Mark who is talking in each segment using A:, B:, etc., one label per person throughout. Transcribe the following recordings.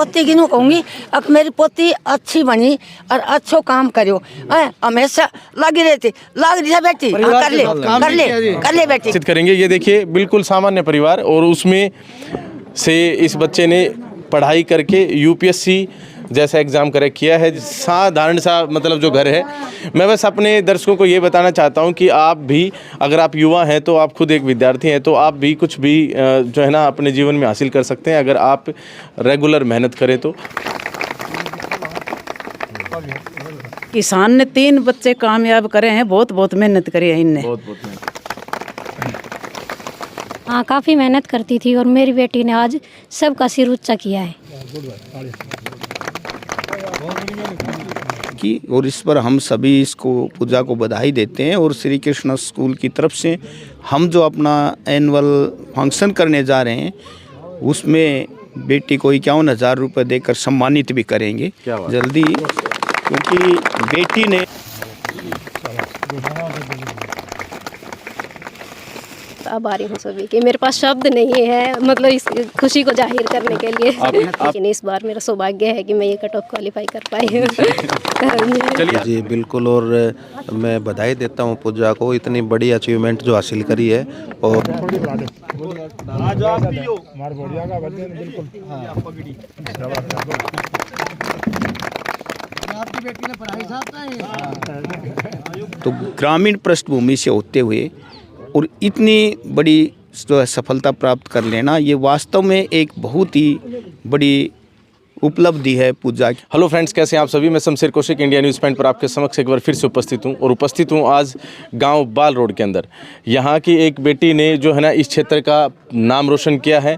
A: पोती की नू कहूँगी अब मेरी पोती अच्छी बनी और अच्छो काम करो, हमेशा लगी रहती, लाग रही है बेटी, कर ले बेटी।
B: करेंगे ये देखिए बिल्कुल सामान्य परिवार, और उसमें से इस बच्चे ने पढ़ाई करके यूपीएससी जैसा एग्ज़ाम क्रैक किया है। साधारण सा मतलब जो घर है। मैं बस अपने दर्शकों को ये बताना चाहता हूँ कि आप भी, अगर आप युवा हैं तो आप खुद एक विद्यार्थी हैं, तो आप भी कुछ भी जो है ना अपने जीवन में हासिल कर सकते हैं अगर आप रेगुलर मेहनत करें तो।
C: किसान ने 3 बच्चे कामयाब करे हैं, बहुत बहुत मेहनत करी है इनने।
D: हाँ, काफ़ी मेहनत करती थी और मेरी बेटी ने आज सबका सिर ऊंचा किया है
E: की, और इस पर हम सभी इसको पूजा को बधाई देते हैं। और श्री कृष्ण स्कूल की तरफ से हम जो अपना एनुअल फंक्शन करने जा रहे हैं उसमें बेटी को 51,000 रुपये देकर सम्मानित भी करेंगे जल्दी, क्योंकि बेटी ने
F: आभारी हूँ सभी के। मेरे पास शब्द नहीं है मतलब इस खुशी को जाहिर करने के लिए, लेकिन इस बार मेरा सौभाग्य है कि मैं ये कट ऑफ क्वालिफाई कर पाई हूँ।
G: जी बिल्कुल, और मैं बधाई देता हूँ पूजा को, इतनी बड़ी अचीवमेंट जो हासिल करी है। और
E: तो ग्रामीण पृष्ठभूमि से होते हुए और इतनी बड़ी जो है सफलता प्राप्त कर लेना, ये वास्तव में एक बहुत ही बड़ी उपलब्धि है पूजा की।
B: हेलो फ्रेंड्स, कैसे हैं आप सभी। मैं Shamsher Kaushik India news point पर आपके समक्ष एक बार फिर से उपस्थित हूं, और उपस्थित हूं आज गांव बाल रोड के अंदर। यहां की एक बेटी ने जो है ना इस क्षेत्र का नाम रोशन किया है।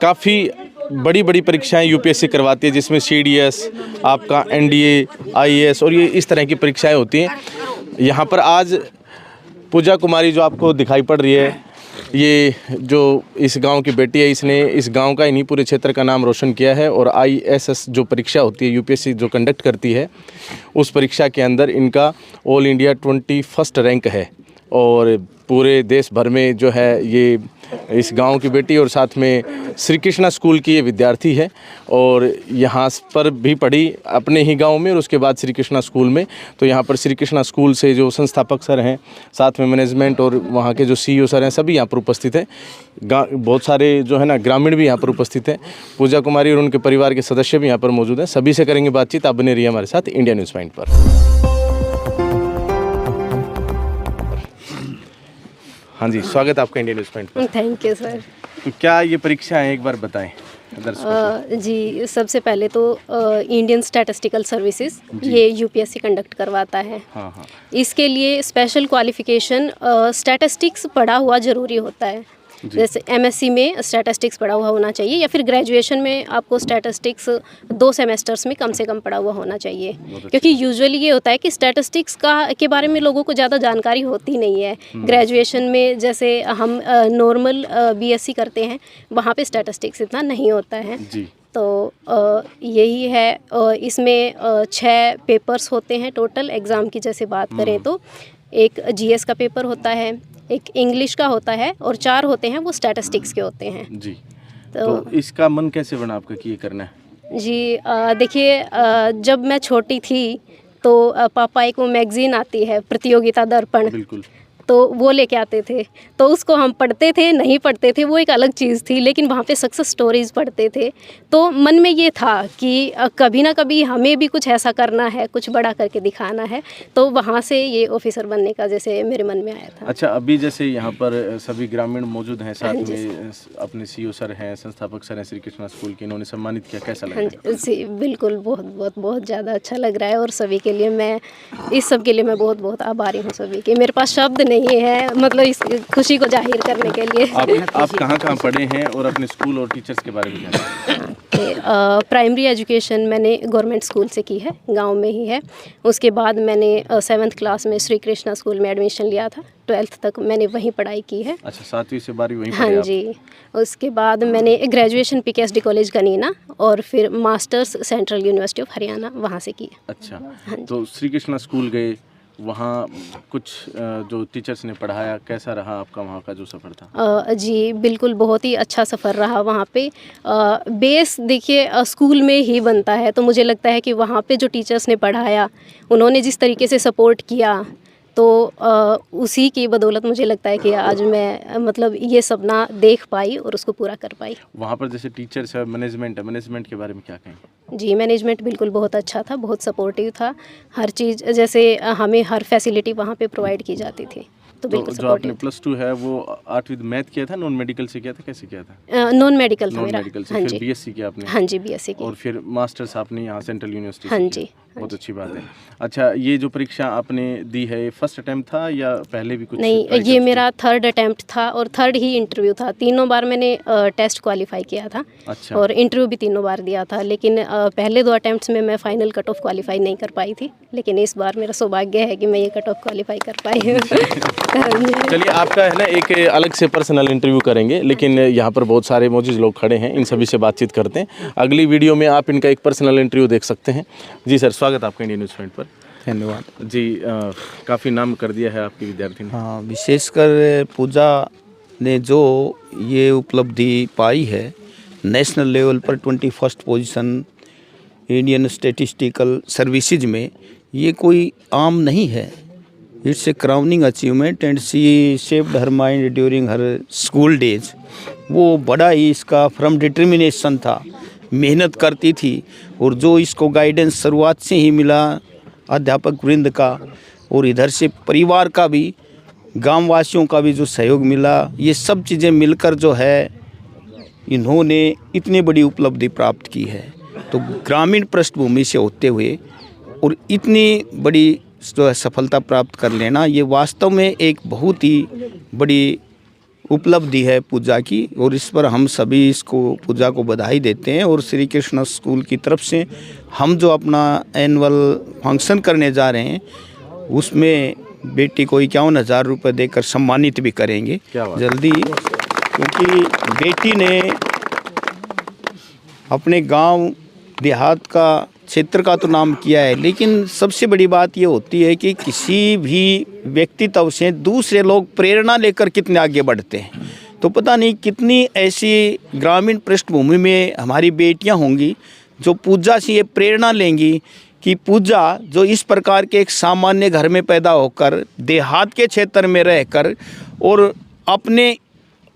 B: काफ़ी बड़ी बड़ी परीक्षाएं यूपीएससी करवाती है, जिसमें सीडीएस, आपका एनडीए, आईएएस और ये इस तरह की परीक्षाएँ होती हैं। यहाँ पर आज पूजा कुमारी जो आपको दिखाई पड़ रही है, ये जो इस गांव की बेटी है, इसने इस गांव का, इन्हीं पूरे क्षेत्र का नाम रोशन किया है। और आईएएस जो परीक्षा होती है यूपीएससी जो कंडक्ट करती है, उस परीक्षा के अंदर इनका ऑल इंडिया 21st रैंक है। और पूरे देश भर में जो है ये इस गांव की बेटी, और साथ में श्री कृष्णा स्कूल की ये विद्यार्थी है, और यहाँ पर भी पढ़ी अपने ही गांव में और उसके बाद श्री कृष्णा स्कूल में। तो यहाँ पर श्री कृष्णा स्कूल से जो संस्थापक सर हैं, साथ में मैनेजमेंट और वहाँ के जो सीईओ सर हैं, सभी यहाँ पर उपस्थित हैं। बहुत सारे जो है ना ग्रामीण भी यहाँ पर उपस्थित हैं। पूजा कुमारी और उनके परिवार के सदस्य भी यहाँ पर मौजूद हैं। सभी से करेंगे बातचीत। आप बने रहिए हमारे साथ इंडिया न्यूज़ पॉइंट पर। हाँ जी, स्वागत आपका इंडिया न्यूज़ पॉइंट पर।
F: Thank you sir.
B: तो क्या ये परीक्षा है, एक बार बताएं दर्शकों को।
F: जी, सबसे पहले तो इंडियन स्टैटिस्टिकल सर्विसेज ये यूपीएससी कंडक्ट करवाता है।
B: हाँ।
F: इसके लिए स्पेशल क्वालिफिकेशन स्टैटिस्टिक्स पढ़ा हुआ ज़रूरी होता है। जैसे एमएससी में स्टैटिस्टिक्स पढ़ा हुआ होना चाहिए, या फिर ग्रेजुएशन में आपको स्टैटिस्टिक्स 2 सेमेस्टर्स में कम से कम पढ़ा हुआ होना चाहिए। क्योंकि यूजुअली ये होता है कि स्टैटिस्टिक्स के बारे में लोगों को ज़्यादा जानकारी होती नहीं है। ग्रेजुएशन में जैसे हम नॉर्मल बीएससी करते हैं, वहाँ पे स्टैटिस्टिक्स इतना नहीं होता है। तो यही है। इसमें 6 पेपर्स होते हैं टोटल एग्ज़ाम की जैसे बात करें तो। एक जीएस का पेपर होता है, एक इंग्लिश का होता है, और 4 होते हैं वो स्टैटिस्टिक्स के होते हैं जी।
B: तो इसका मन कैसे बना आपका कि ये करना है?
F: जी देखिए, जब मैं छोटी थी तो पापा एक वो मैगज़ीन आती है प्रतियोगिता दर्पण,
B: बिल्कुल,
F: तो वो लेके आते थे, तो उसको हम पढ़ते थे, नहीं पढ़ते थे वो एक अलग चीज़ थी, लेकिन वहाँ पे सक्सेस स्टोरीज़ पढ़ते थे। तो मन में ये था कि कभी ना कभी हमें भी कुछ ऐसा करना है, कुछ बड़ा करके दिखाना है। तो वहाँ से ये ऑफिसर बनने का जैसे मेरे मन में आया था।
B: अच्छा, अभी जैसे यहाँ पर सभी ग्रामीण मौजूद हैं, साथ में अपने सीईओ सर हैं, संस्थापक सर हैं श्री कृष्णा स्कूल के, इन्होंने सम्मानित किया, कैसा लगा?
F: जी बिल्कुल, बहुत ज़्यादा अच्छा लग रहा है। और सभी के लिए मैं, इस सब के लिए मैं बहुत आभारी हूँ सभी के। मेरे पास शब्द नहीं है मतलब इस खुशी को जाहिर करने के लिए।
B: आप कहाँ पढ़े हैं और अपने स्कूल और टीचर्स के बारे में बताएं।
F: प्राइमरी एजुकेशन मैंने गवर्नमेंट स्कूल से की है, गांव में ही है। उसके बाद मैंने 7th क्लास में श्री कृष्णा स्कूल में एडमिशन लिया था। 12th तक मैंने वहीं पढ़ाई की है।
B: अच्छा, 7वीं से 12वीं वहीं
F: हाँ जी। उसके बाद मैंने ग्रेजुएशन पीकेएसडी कॉलेज गनीना, और फिर masters central university of Haryana वहाँ से की।
B: अच्छा, हाँ, तो श्री कृष्णा स्कूल गए, वहाँ कुछ जो टीचर्स ने पढ़ाया, कैसा रहा आपका वहाँ का जो सफ़र था?
F: जी बिल्कुल, बहुत ही अच्छा सफ़र रहा वहाँ पे। बेस देखिए स्कूल में ही बनता है, तो मुझे लगता है कि वहाँ पे जो टीचर्स ने पढ़ाया, उन्होंने जिस तरीके से सपोर्ट किया, तो उसी की बदौलत मुझे लगता है कि आज मैं मतलब ये सपना देख पाई और उसको पूरा कर पाई।
B: वहाँ पर जैसे टीचर्स है, मैनेजमेंट के बारे में क्या कहेंगे?
F: जी मैनेजमेंट बिल्कुल बहुत अच्छा था, बहुत सपोर्टिव था। हर चीज़ जैसे हमें हर फैसिलिटी वहाँ पे प्रोवाइड की जाती थी, तो बिल्कुल
B: जो आपने
F: सपोर्टिव।
B: +2 है वो 8वीं मैथ किया था, नॉन मेडिकल से किया था, कैसे किया था?
F: नॉन मेडिकल था
B: नॉन
F: मेरा।
B: मेडिकल से,
F: हाँ
B: फिर
F: जी,
B: बीएससी किया आपने?
F: हाँ जी बीएससी की।
B: और फिर मास्टर्स आपने यहाँ सेंट्रल यूनिवर्सिटी
F: हाँ
B: से
F: जी,
B: किया। बहुत अच्छी बात है। अच्छा, ये जो परीक्षा आपने दी है, ये फर्स्ट अटेम्प्ट था या पहले भी कुछ
F: नहीं,
B: ट्राई कर
F: ये
B: चुके?
F: मेरा थर्ड अटेम्प्ट था और थर्ड ही इंटरव्यू था। तीनों बार मैंने टेस्ट क्वालिफाई किया था
B: अच्छा।
F: और इंटरव्यू भी तीनों बार दिया था, लेकिन पहले 2 अटेम्प्ट्स में मैं फाइनल कट ऑफ क्वालिफाई नहीं कर पाई थी, लेकिन इस बार मेरा सौभाग्य है कि मैं ये कट ऑफ क्वालिफाई कर पाई हूँ।
B: चलिए, आपका है ना एक अलग से पर्सनल इंटरव्यू करेंगे, लेकिन यहाँ पर बहुत सारे मौजूद लोग खड़े हैं, इन सभी से बातचीत करते हैं। अगली वीडियो में आप इनका एक पर्सनल इंटरव्यू देख सकते हैं। जी सर, स्वागत आपका इंडियन न्यूज़ पॉइंट पर।
E: धन्यवाद
B: जी, काफ़ी नाम कर दिया है आपकी विद्यार्थी ने।
E: हाँ, विशेषकर पूजा ने जो ये उपलब्धि पाई है नेशनल लेवल पर 21st position Indian statistical services में, ये कोई आम नहीं है। It's a crowning achievement and she shaped her mind during her school days. वो बड़ा ही इसका फ्रॉम डिटर्मिनेशन था, मेहनत करती थी, और जो इसको गाइडेंस शुरुआत से ही मिला अध्यापक वृंद का और इधर से परिवार का भी, गांव वासियों का भी जो सहयोग मिला, ये सब चीज़ें मिलकर जो है इन्होंने इतनी बड़ी उपलब्धि प्राप्त की है। तो ग्रामीण पृष्ठभूमि से होते हुए और इतनी बड़ी जो है सफलता प्राप्त कर लेना, ये वास्तव में एक बहुत ही बड़ी उपलब्धि है पूजा की, और इस पर हम सभी इसको पूजा को बधाई देते हैं। और श्री कृष्ण स्कूल की तरफ से हम जो अपना एनुअल फंक्शन करने जा रहे हैं, उसमें बेटी को 51,000 रुपये देकर सम्मानित भी करेंगे जल्दी, क्योंकि बेटी ने अपने गांव देहात का क्षेत्र का तो नाम किया है, लेकिन सबसे बड़ी बात ये होती है कि किसी भी व्यक्तित्व से दूसरे लोग प्रेरणा लेकर कितने आगे बढ़ते हैं। तो पता नहीं कितनी ऐसी ग्रामीण पृष्ठभूमि में हमारी बेटियां होंगी जो पूजा से ये प्रेरणा लेंगी कि पूजा जो इस प्रकार के एक सामान्य घर में पैदा होकर देहात के क्षेत्र में रहकर और अपने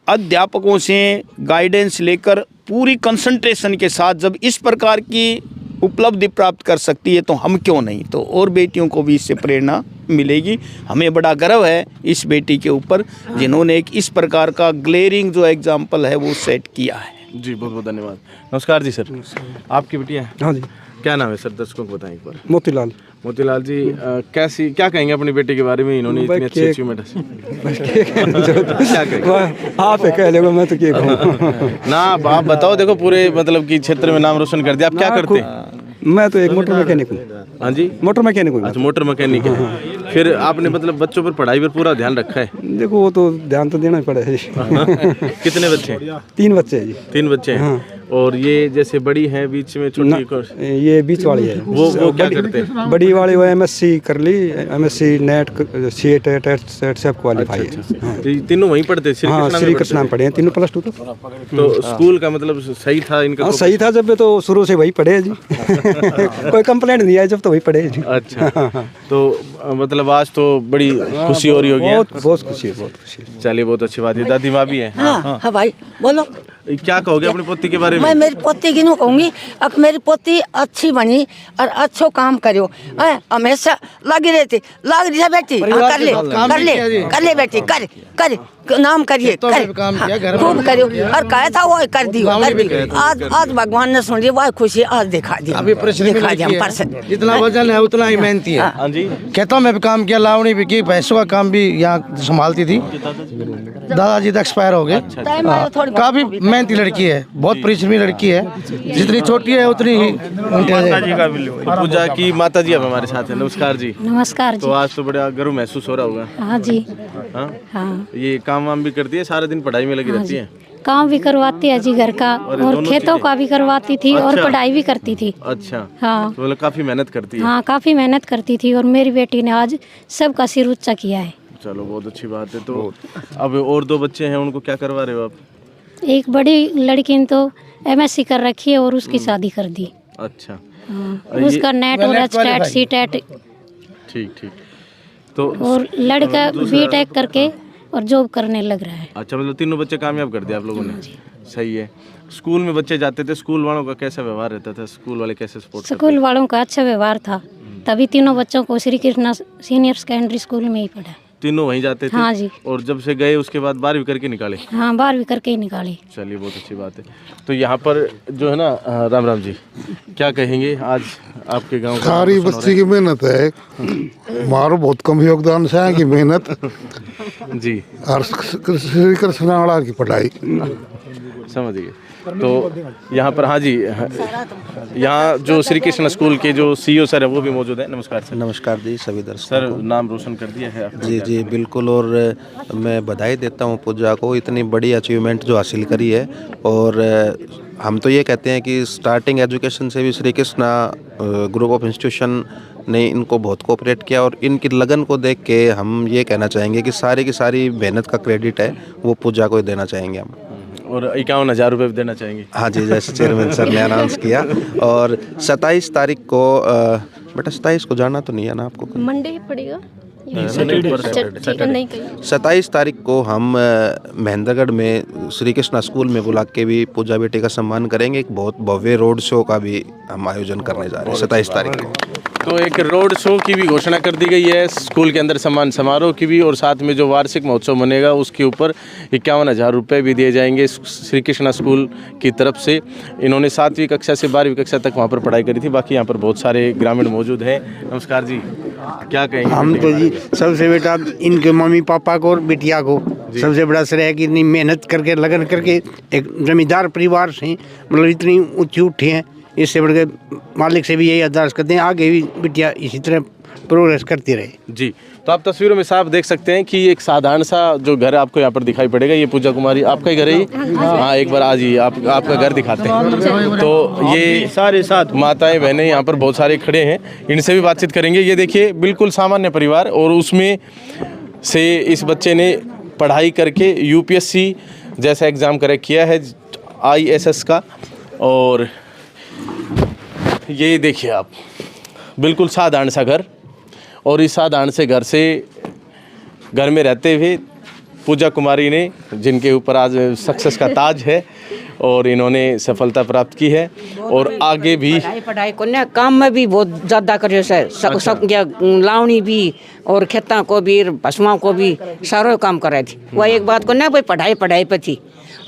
E: अध्यापकों से गाइडेंस लेकर पूरी कंसंट्रेशन के साथ जब इस प्रकार की उपलब्धि प्राप्त कर सकती है, तो हम क्यों नहीं। तो और बेटियों को भी इससे प्रेरणा मिलेगी। हमें बड़ा गर्व है इस बेटी के ऊपर जिन्होंने एक इस प्रकार का ग्लेयरिंग जो एग्जाम्पल है वो सेट किया है।
B: जी, बहुत बहुत धन्यवाद। नमस्कार जी सर, आपकी बेटी है?
H: हाँ जी।
B: क्या नाम है सर, दर्शकों को बताएं एक बार।
H: मोतीलाल।
B: मोतीलाल जी, क्या कहेंगे अपनी बेटी के बारे में, इन्होंने इतनी अच्छी अचीवमेंट क्या कहेंगे?
H: आप कह लेगा, मैं तो क्या कहूँ
B: ना, आप बताओ। देखो, पूरे मतलब कि क्षेत्र में नाम रोशन कर दिया। आप क्या करते हैं?
H: मैं तो एक मोटर मैकेनिक हूँ।
B: हाँ जी,
H: मोटर मैकेनिक हूँ।
B: अच्छा, मोटर मैकेनिक है। फिर आपने मतलब बच्चों पर पढ़ाई पर पूरा ध्यान रखा है?
H: देखो, वो तो ध्यान तो देना ही पड़ेगा जी।
B: कितने बच्चे?
H: 3 बच्चे हैं जी।
B: 3 बच्चे हैं। और ये जैसे बड़ी है, बीच में छोटी,
H: ये बीच वाली है।
B: वो क्या करते हैं?
H: बड़ी वाली वो MSc कर ली, MSc नेट CET टेट सब क्वालिफाई है।
B: तो तीनों वहीं पढ़ते?
H: हाँ, श्री कृष्णा में पढ़े हैं तीनों, +2 तक।
B: तो स्कूल का मतलब सही था इनका?
H: हाँ, सही था जब, तो शुरू से वही पढ़े जी। कोई कंप्लेंट नहीं आई जब, तो वही पढ़े जी।
B: अच्छा, तो मतलब आज तो बड़ी खुशी हो रही होगी?
H: बहुत खुशी है, बहुत खुशी है।
B: चलिए, बहुत अच्छी बात है। दादी माँ भी है?
A: हाँ भाई, बोलो।
B: क्या कहोगे अपनी पोती के बारे में?
A: मैं मेरी पोती की नू कहूँगी, अब मेरी पोती अच्छी बनी और अच्छो काम करो, हमेशा लगी रहती, लग रही है बेटी। कर ले बेटी, कर नाम करिए, खूब करियो। और कहा था वो कर दियो। आज भगवान ने सुन लिया, वह खुशी आज दिखा दी।
I: अभी जितना वजन है उतना ही मेहनती है।
B: हाँ जी,
I: खेतों में भी काम किया, लावणी भी की, भैंसों का काम भी यहाँ संभालती थी। दादाजी तो एक्सपायर हो गए। काफी मेहनती लड़की है, बहुत परिश्रमी लड़की है। जितनी छोटी है उतनी ही।
B: पूजा की माता जी अब हमारे साथ है। नमस्कार जी।
D: नमस्कार
B: तो आज तो बड़ा गर्व महसूस हो रहा होगा?
D: हाँ जी।
B: हाँ,
D: हाँ,
B: ये काम वाम भी करती है, सारा दिन पढ़ाई में लगी रहती है?
D: काम भी करवाती है जी घर का, और खेतों का भी करवाती थी, और पढ़ाई भी करती थी।
B: अच्छा,
D: हाँ
B: तो मतलब काफ़ी मेहनत करती है।
D: हाँ, काफ़ी मेहनत करती थी, और मेरी बेटी ने आज सबका सिर ऊंचा किया है।
B: चलो बहुत अच्छी बात है। तो अब और 2 बच्चे हैं, उनको क्या करवा रहे हो आप?
D: एक बड़ी लड़की ने तो MSc कर रखी है और उसकी शादी कर दी।
B: अच्छा,
D: उसका नेट और एचटेट सीटेट,
B: ठीक। तो
D: और लड़का BTech करके और जॉब करने लग रहा है।
B: अच्छा, मतलब तीनों बच्चे कामयाब कर दिए आप लोगों ने। सही है। स्कूल में बच्चे जाते थे, स्कूल वालों का कैसा व्यवहार रहता था? स्कूल वाले कैसे सपोर्ट करते?
D: स्कूल वालों का अच्छा व्यवहार था, तभी तीनों बच्चों को Shri Krishna senior secondary school में ही पढ़ा।
B: तीनों वहीं जाते थे?
D: हाँ जी।
B: और जब से गए उसके बाद 12वीं करके निकाले?
D: हाँ, 12वीं करके ही निकाली।
B: चलिए बहुत अच्छी बात है। तो यहाँ पर जो है ना, राम राम जी, क्या कहेंगे आज आपके गांव का?
J: सारी बच्ची की मेहनत है, हमारा बहुत कम योगदान से है कि मेहनत
B: जी,
J: और श्री कृष्णावाला की पढ़ाई
B: समझ गए। तो यहाँ पर हाँ जी, यहाँ जो श्री कृष्ण स्कूल के जो CEO सर है वो भी मौजूद है। नमस्कार सर।
G: नमस्कार जी सभी दर्शक।
B: सर, नाम रोशन कर दिया है आपने।
G: जी बिल्कुल, और मैं बधाई देता हूँ पूजा को, इतनी बड़ी अचीवमेंट जो हासिल करी है। और हम तो ये कहते हैं कि स्टार्टिंग एजुकेशन से भी Shri Krishna group of institution ने इनको बहुत कोऑपरेट किया, और इनकी लगन को देख के हम ये कहना चाहेंगे कि सारी की सारी मेहनत का क्रेडिट है वो पूजा को ही देना चाहेंगे हम।
B: और 51,000 रुपये भी देना चाहेंगे।
G: हाँ जी, जैसे चेयरमैन सर ने अनाउंस किया। और 27 तारीख को बेटा 27 को जाना तो नहीं है ना आपको?
F: मंडे ही पड़ेगा।
G: सैटरडे 27 तारीख को हम महेंद्रगढ़ में श्री कृष्णा स्कूल में बुला के भी पूजा बेटी का सम्मान करेंगे। एक बहुत भव्य रोड शो का भी हम आयोजन करने जा रहे हैं 27 तारीख को।
B: तो एक रोड शो की भी घोषणा कर दी गई है, स्कूल के अंदर सम्मान समारोह की भी, और साथ में जो वार्षिक महोत्सव बनेगा उसके ऊपर 51,000 रुपये भी दिए जाएंगे श्री कृष्णा स्कूल की तरफ से। इन्होंने 7वीं कक्षा से 12वीं कक्षा तक वहाँ पर पढ़ाई करी थी। बाकी यहाँ पर बहुत सारे ग्रामीण मौजूद हैं। नमस्कार जी, क्या कहेंगे?
K: हम तो जी सबसे बेटा इनके मम्मी पापा को और बिटिया को सबसे बड़ा श्रेय है कि इतनी मेहनत करके लगन करके एक जमींदार परिवार से मतलब इतनी ऊँची उठी हैं। इससे बढ़ के मालिक से भी यही अरदास करते हैं आगे भी बिटिया इसी तरह प्रोग्रेस करती रहे।
B: जी, तो आप तस्वीरों में साफ देख सकते हैं कि एक साधारण सा जो घर आपको यहाँ पर दिखाई पड़ेगा, ये पूजा कुमारी आपका ही घर है? हाँ, एक बार आज ही आपका घर दिखाते हैं। तो ये सारे साथ माताएं बहनें यहाँ पर बहुत सारे खड़े हैं, इनसे भी बातचीत करेंगे। ये देखिए बिल्कुल सामान्य परिवार, और उसमें से इस बच्चे ने पढ़ाई करके UPSC जैसा एग्ज़ाम क्रैक किया है, ISS का। और ये देखिए आप, बिल्कुल साधारण सा घर, और इस साधारण से घर में रहते हुए पूजा कुमारी ने, जिनके ऊपर आज सक्सेस का ताज है, और इन्होंने सफलता प्राप्त की है। और आगे भी
C: पढ़ाई को ना काम में भी बहुत ज़्यादा करियो सर, सब लावणी भी और खेता को भी पशुओं को भी सारो काम कराई थी। वह एक बात को ना भाई पढ़ाई पे थी,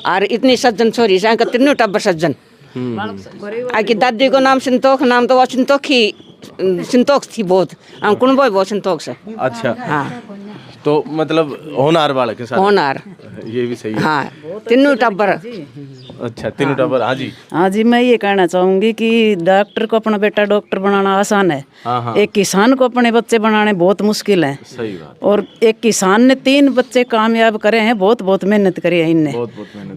C: और इतनी सज्जन छोरी से तीनों टब्बर सज्जन। आगे दादी को नाम संतोख, नाम तो वो संतोख थी बहुत, हम कुनबो बहुत संतोख से।
B: अच्छा,
C: हाँ,
B: तो मतलब होनार वाले के साथ
C: होनार,
B: ये भी सही है।
C: हाँ, तीनों टब्बर।
B: अच्छा, तीनों टब्बर। हाँ जी,
C: हाँ जी, मैं ये कहना चाहूँगी कि डॉक्टर को अपना बेटा डॉक्टर बनाना आसान है, एक किसान को अपने बच्चे बनाने बहुत मुश्किल है।
B: सही बात।
C: और एक किसान ने 3 बच्चे कामयाब करे हैं, बहुत मेहनत करी है इनने,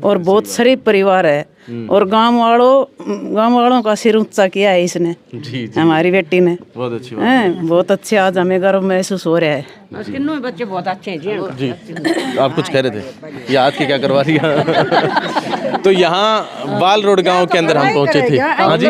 C: और बहुत शरीफ परिवार है, और गांव वालों का सिर ऊंचा किया है इसने।
B: जी,
C: हमारी बेटी ने।
B: बहुत अच्छी बात
C: है, बहुत अच्छे, आज हमें गर्व महसूस हो रहा है। तीनों बच्चे बहुत अच्छे हैं
B: जी। आप कुछ कह रहे थे, ये हाथ की क्या करवा रही है? तो यहाँ बाल रोड गांव के अंदर हम पहुंचे थे। हाँ जी,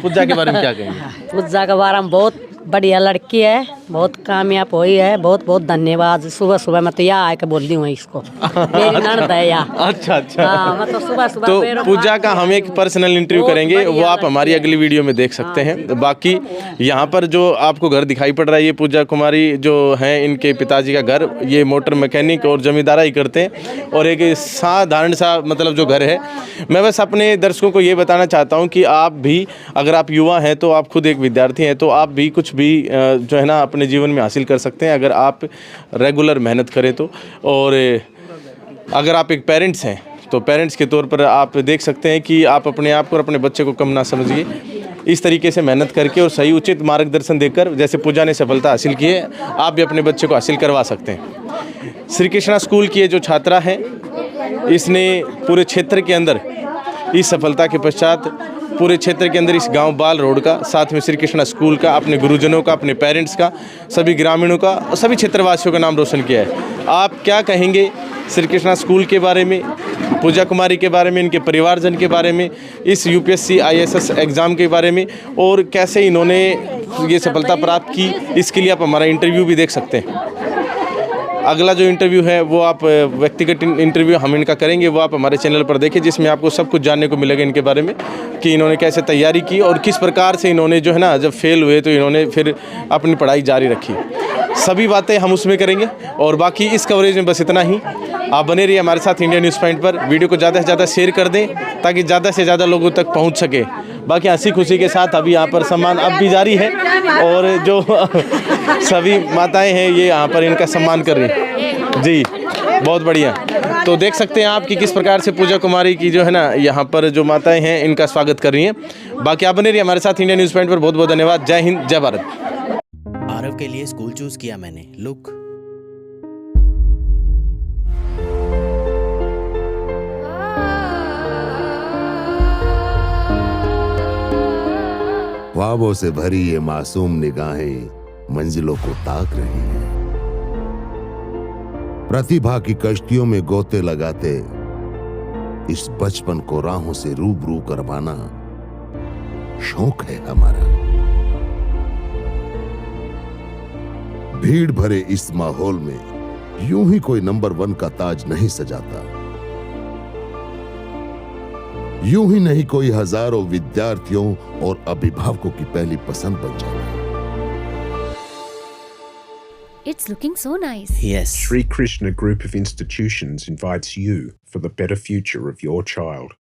B: पूजा के बारे में क्या कहेंगे?
L: पूजा के बारे में बहुत बढ़िया लड़की है, बहुत कामयाब हुई है, बहुत धन्यवाद। सुबह मैं तो यहाँ आके बोल दी हूँ इसको, मेरी ननद है यहाँ।
B: अच्छा,
L: हाँ, मतलब सुबह
B: तो पूजा का हम एक पर्सनल इंटरव्यू करेंगे, वो आप हमारी अगली वीडियो में देख सकते हैं। बाकी यहाँ पर जो आपको घर दिखाई पड़ रहा है, ये पूजा कुमारी जो हैं, इनके पिताजी का घर, ये मोटर मैकेनिक और जमींदारा ही करते हैं, और एक साधारण सा मतलब जो घर है। मैं बस अपने दर्शकों को ये बताना चाहता हूँ कि आप भी, अगर आप युवा हैं तो आप खुद एक विद्यार्थी हैं, तो आप भी कुछ भी जो है ना अपने जीवन में हासिल कर सकते हैं, अगर आप रेगुलर मेहनत करें तो। और अगर आप एक पेरेंट्स हैं तो पेरेंट्स के तौर पर आप देख सकते हैं कि आप अपने आप को और अपने बच्चे को कम ना समझिए, इस तरीके से मेहनत करके और सही उचित मार्गदर्शन देकर, जैसे पूजा ने सफलता हासिल की है, आप भी अपने बच्चे को हासिल करवा सकते हैं। श्री कृष्णा स्कूल की ये जो छात्रा है, इसने पूरे क्षेत्र के अंदर इस सफलता के पश्चात पूरे क्षेत्र के अंदर इस गांव बाल रोड का, साथ में श्री कृष्णा स्कूल का, अपने गुरुजनों का, अपने पेरेंट्स का, सभी ग्रामीणों का और सभी क्षेत्रवासियों का नाम रोशन किया है। आप क्या कहेंगे श्री कृष्णा स्कूल के बारे में, पूजा कुमारी के बारे में, इनके परिवारजन के बारे में, इस यूपीएससी आईएएस एग्ज़ाम के बारे में, और कैसे इन्होंने ये सफलता प्राप्त की, इसके लिए आप हमारा इंटरव्यू भी देख सकते हैं। अगला जो इंटरव्यू है वो आप व्यक्तिगत इंटरव्यू हम इनका करेंगे, वो आप हमारे चैनल पर देखें, जिसमें आपको सब कुछ जानने को मिलेगा इनके बारे में कि इन्होंने कैसे तैयारी की और किस प्रकार से इन्होंने जो है ना, जब फेल हुए तो इन्होंने फिर अपनी पढ़ाई जारी रखी। सभी बातें हम उसमें करेंगे और बाकी इस कवरेज में बस इतना ही। आप बने रहिए हमारे साथ इंडिया न्यूज़ पॉइंट पर। वीडियो को ज़्यादा से ज़्यादा शेयर कर दें ताकि ज़्यादा से ज़्यादा लोगों तक पहुंच सके। बाकी हंसी खुशी के साथ अभी यहाँ पर सम्मान अब भी जारी है और जो सभी माताएं हैं ये यहाँ पर इनका सम्मान कर रही हैं। जी बहुत बढ़िया। तो देख सकते हैं आप कि किस प्रकार से पूजा कुमारी की जो है ना, यहाँ पर जो माताएं हैं इनका स्वागत कर रही हैं। बाकी आप बने रहिए हमारे साथ इंडिया न्यूज़ पॉइंट पर। बहुत बहुत धन्यवाद। जय हिंद, जय भारत।
M: आरव के लिए स्कूल चूज किया मैंने। लुक,
N: ख्वाबों से भरी ये मासूम निगाहें मंजिलों को ताक रही हैं। प्रतिभा की कश्तियों में गोते लगाते इस बचपन को राहों से रूबरू करवाना शौक है हमारा। भीड़ भरे इस माहौल में यूं ही कोई नंबर 1 का ताज नहीं सजाता, यूं ही नहीं कोई हजारों विद्यार्थियों और अभिभावकों की पहली पसंद बन जाता।
O: It's looking so nice.
M: Yes.
P: Sri Krishna Group of Institutions invites you for the better future of your child.